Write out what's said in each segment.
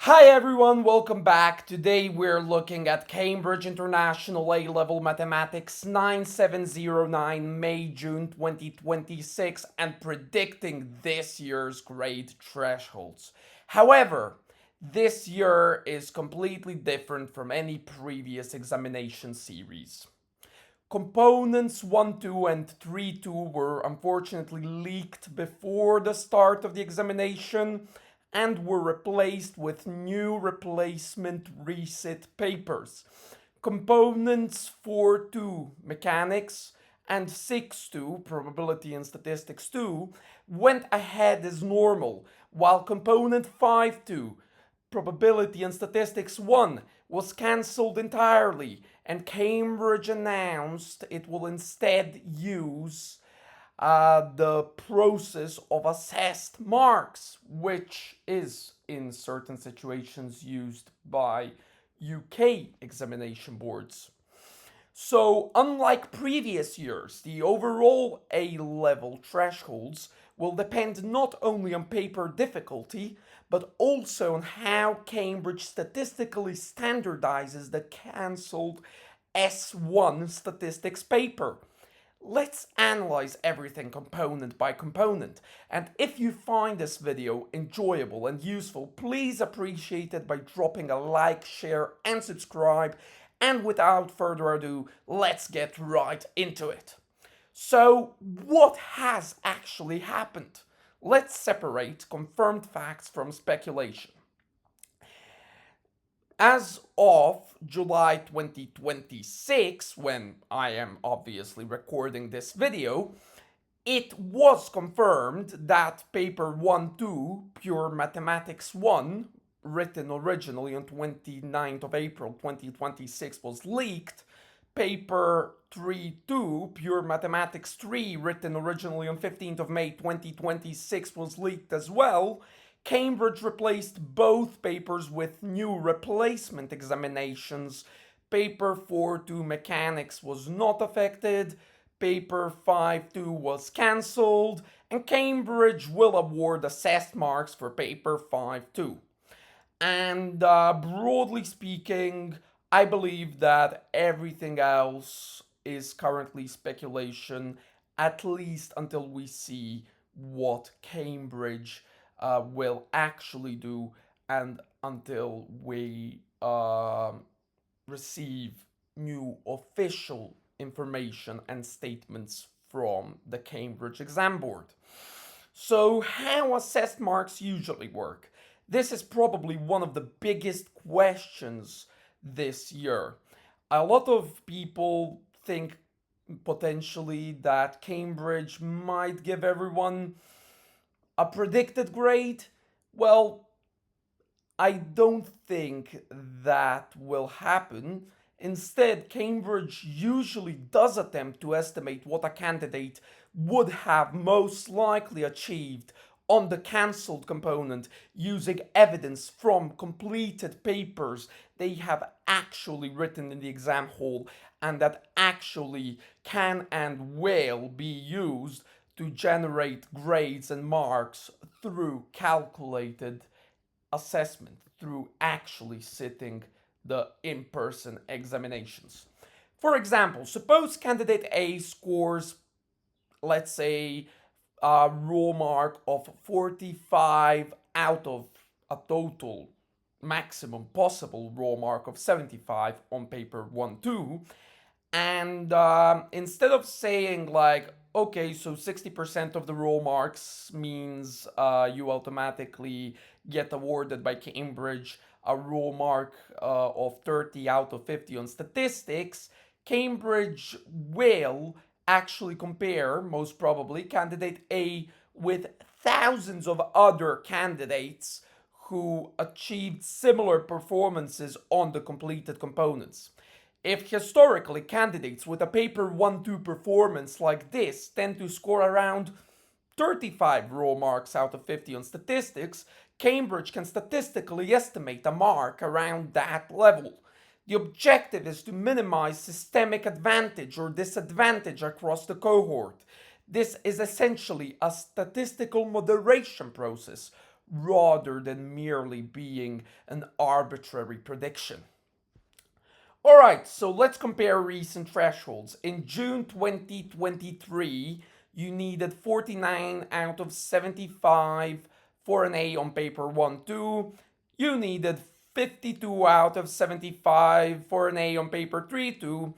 Hi everyone, welcome back. Today we're looking at Cambridge International A-Level Mathematics 9709 May-June 2026 and predicting this year's grade thresholds. However, this year is completely different from any previous examination series. Components 1, 2 and 3, 2 were unfortunately leaked before the start of the examination and were replaced with new replacement resit papers. Components 4, 2 mechanics and 6, 2 probability and statistics 2 went ahead as normal, while component 5, 2 probability and statistics 1 was cancelled entirely, and Cambridge announced it will instead use the process of assessed marks, which is in certain situations used by UK examination boards. So, unlike previous years, the overall A-level thresholds will depend not only on paper difficulty, but also on how Cambridge statistically standardizes the cancelled S1 statistics paper. Let's analyze everything component by component, and if you find this video enjoyable and useful, please appreciate it by dropping a like, share and subscribe. And without further ado, let's get right into it. So, what has actually happened? Let's separate confirmed facts from speculation. As of July 2026, when I am obviously recording this video, it was confirmed that paper 1-2, Pure Mathematics 1, written originally on 29th of April 2026, was leaked. Paper 3-2, Pure Mathematics 3, written originally on 15th of May 2026, was leaked as well. Cambridge replaced both papers with new replacement examinations. Paper 4-2 Mechanics was not affected. Paper 5-2 was cancelled. And Cambridge will award assessed marks for paper 5-2. And broadly speaking, I believe that everything else is currently speculation, at least until we see what Cambridge will actually do and until we receive new official information and statements from the Cambridge Exam Board. So, how assessed marks usually work? This is probably one of the biggest questions this year. A lot of people think potentially that Cambridge might give everyone a predicted grade. Well, I don't think that will happen. Instead, Cambridge usually does attempt to estimate what a candidate would have most likely achieved on the cancelled component using evidence from completed papers they have actually written in the exam hall and that actually can and will be used to generate grades and marks through calculated assessment, through actually sitting the in-person examinations. For example, suppose candidate A scores, let's say, a raw mark of 45 out of a total maximum possible raw mark of 75 on paper 1-2. And instead of saying like, okay, so 60% of the raw marks means you automatically get awarded by Cambridge a raw mark of 30 out of 50 on statistics, Cambridge will actually compare, most probably, candidate A with thousands of other candidates who achieved similar performances on the completed components. If historically candidates with a paper 1-2 performance like this tend to score around 35 raw marks out of 50 on statistics, Cambridge can statistically estimate a mark around that level. The objective is to minimize systemic advantage or disadvantage across the cohort. This is essentially a statistical moderation process rather than merely being an arbitrary prediction. Alright, so let's compare recent thresholds. In June 2023, you needed 49 out of 75 for an A on paper 1 2. You needed 52 out of 75 for an A on paper 3 2.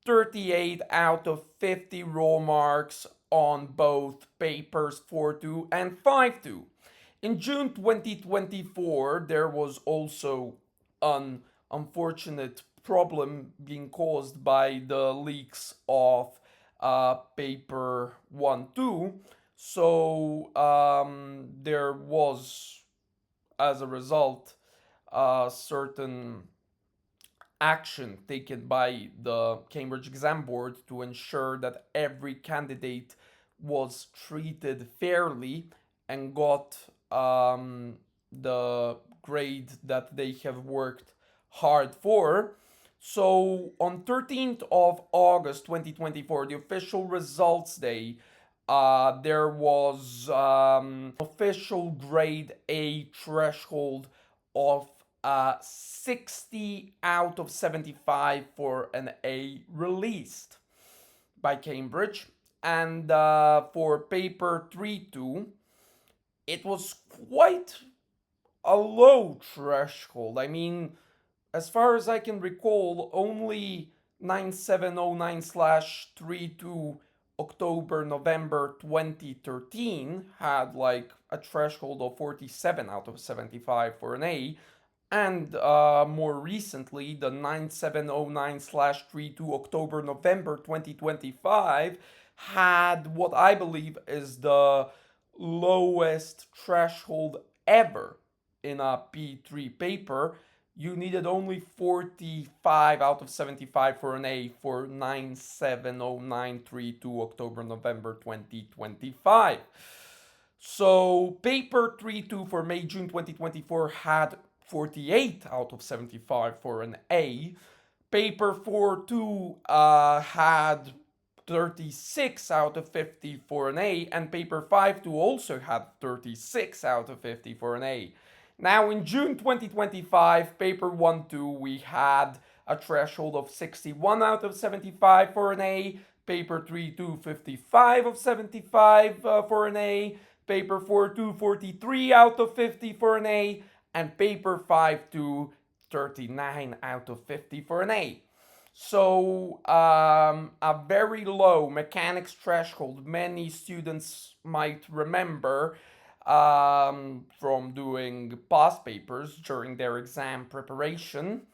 38 out of 50 raw marks on both papers 4 2 and 5 2. In June 2024, there was also an unfortunate problem being caused by the leaks of paper 1 2. So there was, as a result, certain action taken by the Cambridge Exam Board to ensure that every candidate was treated fairly and got the grade that they have worked hard for. So on 13th of August 2024, the official results day, there was official grade A threshold of 60 out of 75 for an A released by Cambridge. And for paper 3 2, it was quite a low threshold. I mean, as far as I can recall, only 9709/32 October November 2013 had like a threshold of 47 out of 75 for an A, and more recently, the 9709/32 October November 2025 had what I believe is the lowest threshold ever in a P3 paper. You needed only 45 out of 75 for an A for 9709/32 October November 2025. So paper 3 2 for May June 2024 had 48 out of 75 for an A. Paper 4 2 had 36 out of 50 for an A, and paper 5 2 also had 36 out of 50 for an A. Now in June 2025, paper 1 2, we had a threshold of 61 out of 75 for an A, paper 3 2, 55 of 75 for an A, paper 4 2, 43 out of 50 for an A, and paper 5 2, 39 out of 50 for an A. So a very low mechanics threshold. Many students might remember from doing past papers during their exam preparation,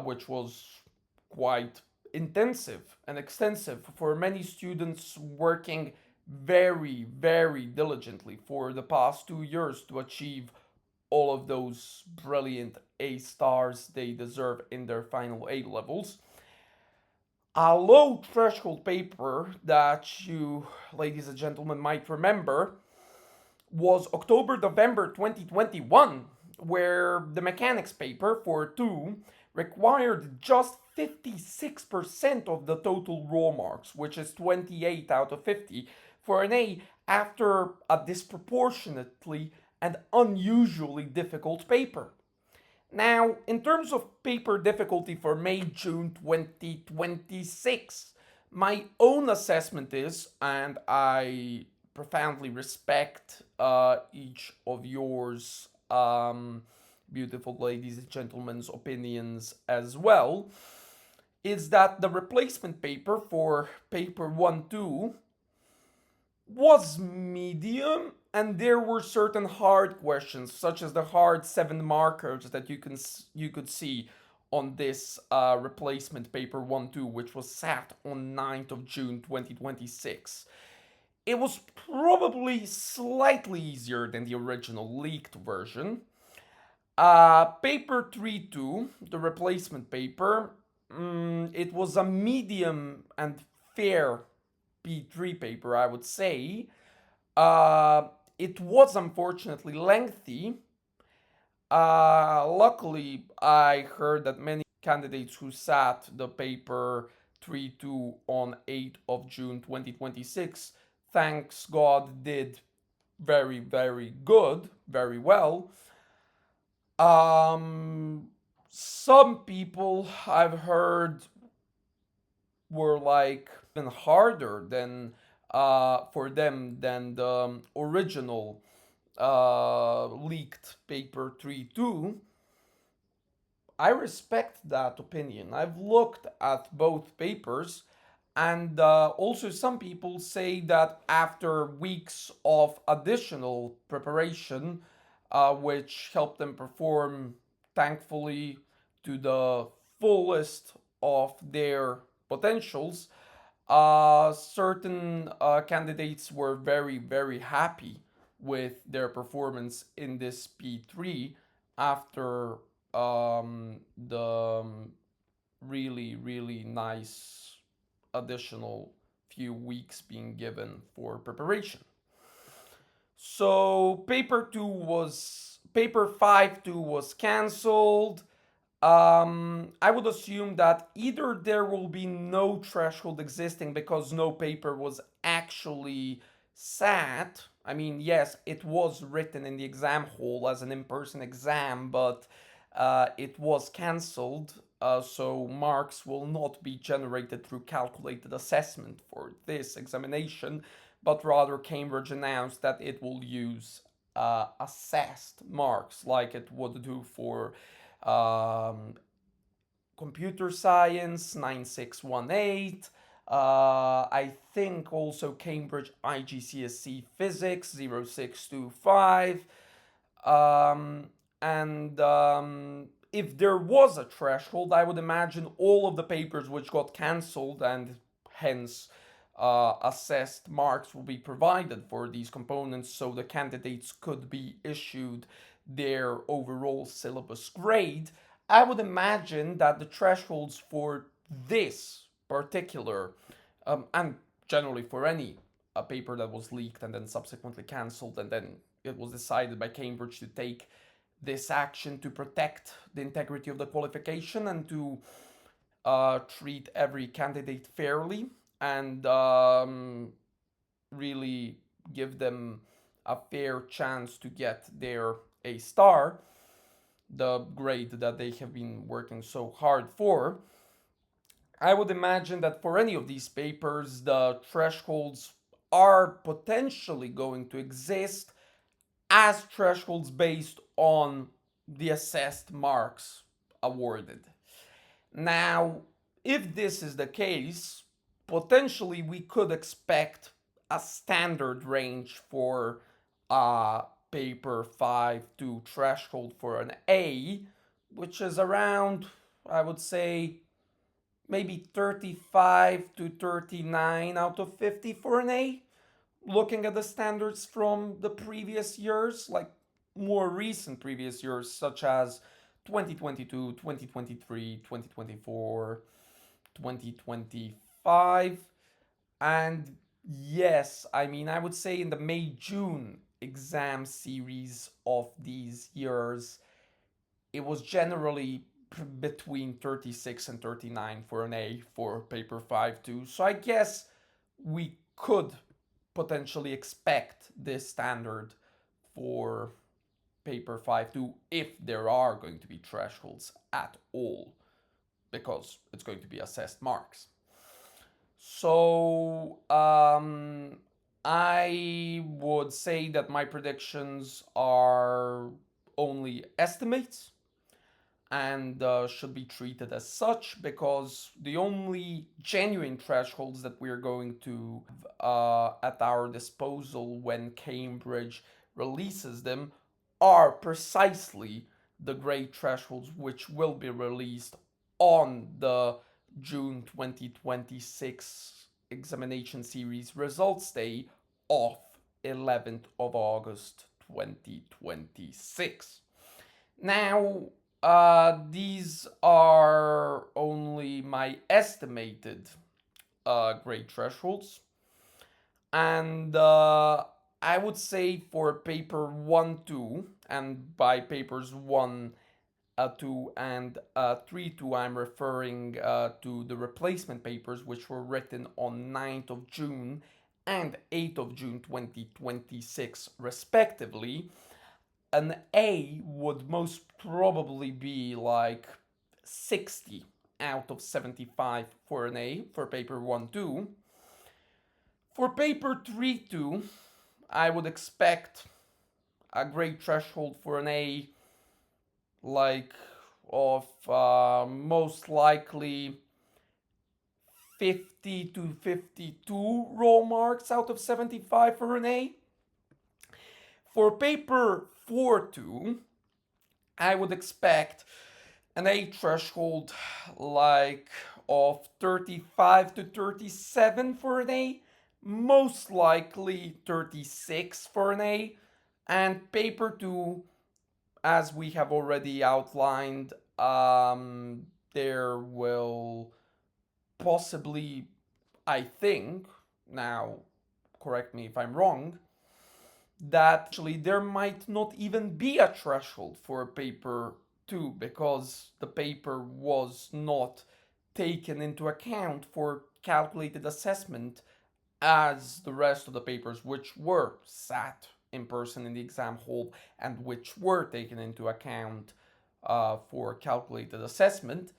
which was quite intensive and extensive for many students working very, very diligently for the past 2 years to achieve all of those brilliant A stars they deserve in their final A levels. A low threshold paper that you, ladies and gentlemen, might remember was October November 2021, where the mechanics paper for 2 required just 56% of the total raw marks, which is 28 out of 50 for an A, after a disproportionately and unusually difficult paper. Now, in terms of paper difficulty for May June 2026, my own assessment is, and I profoundly respect each of yours, beautiful ladies and gentlemen's opinions as well, is that the replacement paper for paper 1 2 was medium, and there were certain hard questions, such as the hard 7 markers that you could see on this replacement paper 1 2, which was sat on 9th of June 2026. It was probably slightly easier than the original leaked version. Paper 3 2, the replacement paper, it was a medium and fair P3 paper, I would say. It was unfortunately lengthy. Luckily, I heard that many candidates who sat the paper 3 2 on 8th of June 2026, thanks God, did very, very good, very well. Um, some people I've heard were like even harder than for them than the original leaked paper 3.2. I respect that opinion. I've looked at both papers, and also some people say that after weeks of additional preparation, which helped them perform, thankfully, to the fullest of their potentials, certain candidates were very, very happy with their performance in this P3 after the really, really nice additional few weeks being given for preparation. So paper 5.2 was cancelled. I would assume that either there will be no threshold existing because no paper was actually sat. I mean, yes, it was written in the exam hall as an in person exam, but it was cancelled. So marks will not be generated through calculated assessment for this examination, but rather Cambridge announced that it will use assessed marks like it would do for um, computer science 9618. I think also Cambridge IGCSE physics 0625. Um, and if there was a threshold, I would imagine all of the papers which got cancelled and hence assessed marks will be provided for these components so the candidates could be issued their overall syllabus grade. I would imagine that the thresholds for this particular, and generally for any a paper that was leaked and then subsequently cancelled, and then it was decided by Cambridge to take this action to protect the integrity of the qualification and to treat every candidate fairly and really give them a fair chance to get their A star, the grade that they have been working so hard for. I would imagine that for any of these papers, the thresholds are potentially going to exist as thresholds based on the assessed marks awarded. Now, if this is the case, potentially we could expect a standard range for paper 5.2 threshold for an A, which is around, I would say, maybe 35 to 39 out of 50 for an A. Looking at the standards from the previous years, like more recent previous years, such as 2022, 2023, 2024, 2025. And yes, I mean, I would say in the May June exam series of these years, it was generally between 36 and 39 for an A for paper 5.2. So I guess we could potentially expect this standard for paper 5.2 if there are going to be thresholds at all, because it's going to be assessed marks. So I would say that my predictions are only estimates and should be treated as such because the only genuine thresholds that we're going to at our disposal when Cambridge releases them are precisely the grade thresholds which will be released on the June 2026 examination series results day of 11th of August 2026. Now, these are only my estimated grade thresholds. And I would say for paper 1, 2, and by papers 1, 2, and 3, 2, I'm referring to the replacement papers which were written on 9th of June and 8th of June 2026 respectively, an A would most probably be like 60 out of 75 for an A for paper 1-2. For paper 3-2, I would expect a grade threshold for an A like of most likely 50 to 52 raw marks out of 75 for an A. For paper 4-2, I would expect an A threshold like of 35 to 37 for an A, most likely 36 for an A, and paper 2, as we have already outlined, there will possibly, I think, now correct me if I'm wrong, that actually there might not even be a threshold for paper 2 because the paper was not taken into account for calculated assessment as the rest of the papers which were sat in person in the exam hall and which were taken into account for calculated assessment.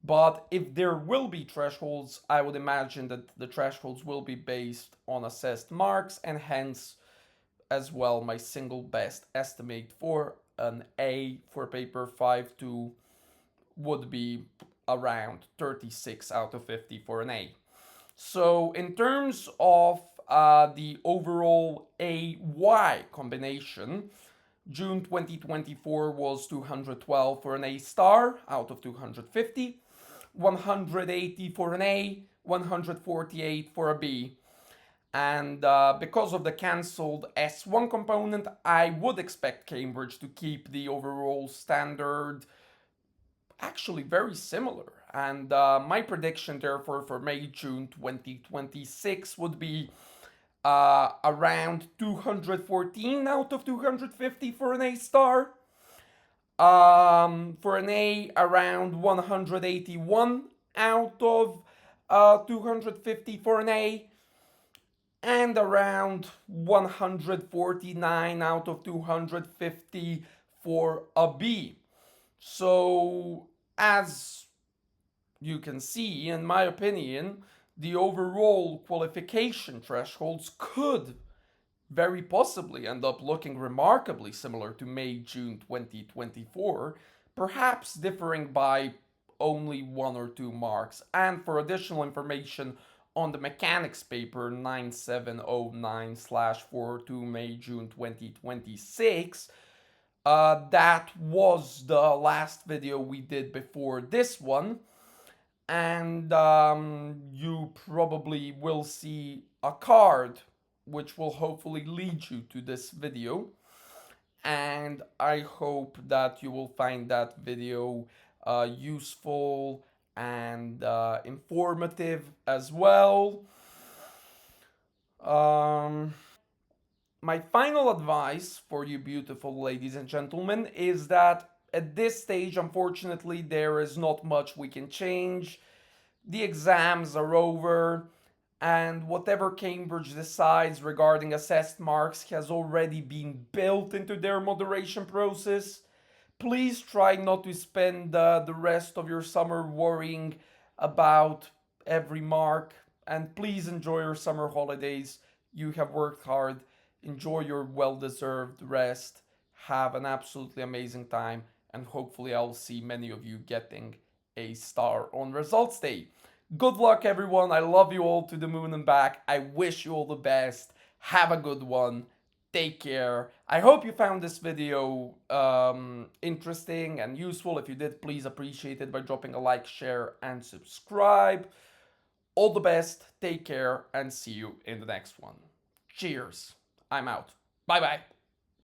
But if there will be thresholds, I would imagine that the thresholds will be based on assessed marks, and hence as well my single best estimate for an A for paper 5-2 would be around 36 out of 50 for an A. So in terms of the overall A-Y combination, June 2024 was 212 for an A star out of 250, 180 for an A, 148 for a B. And because of the cancelled S1 component, I would expect Cambridge to keep the overall standard actually very similar. And my prediction, therefore, for May June 2026 would be around 214 out of 250 for an A star. For an A, around 181 out of 250 for an A, and around 149 out of 250 for a B. So, as you can see, in my opinion, the overall qualification thresholds could very possibly end up looking remarkably similar to May-June 2024, perhaps differing by only 1 or 2 marks. And for additional information on the mechanics paper 9709/42 May-June 2026, that was the last video we did before this one, and you probably will see a card which will hopefully lead you to this video, and I hope that you will find that video useful and informative as well. My final advice for you beautiful ladies and gentlemen is that at this stage, unfortunately, there is not much we can change. The exams are over, and whatever Cambridge decides regarding assessed marks has already been built into their moderation process. Please try not to spend the rest of your summer worrying about every mark, and please enjoy your summer holidays. You have worked hard. Enjoy your well-deserved rest. Have an absolutely amazing time, and hopefully I'll see many of you getting a star on results day. Good luck, everyone. I love you all to the moon and back. I wish you all the best. Have a good one. Take care. I hope you found this video interesting and useful. If you did, please appreciate it by dropping a like, share, and subscribe. All the best. Take care, and see you in the next one. Cheers. I'm out. Bye bye.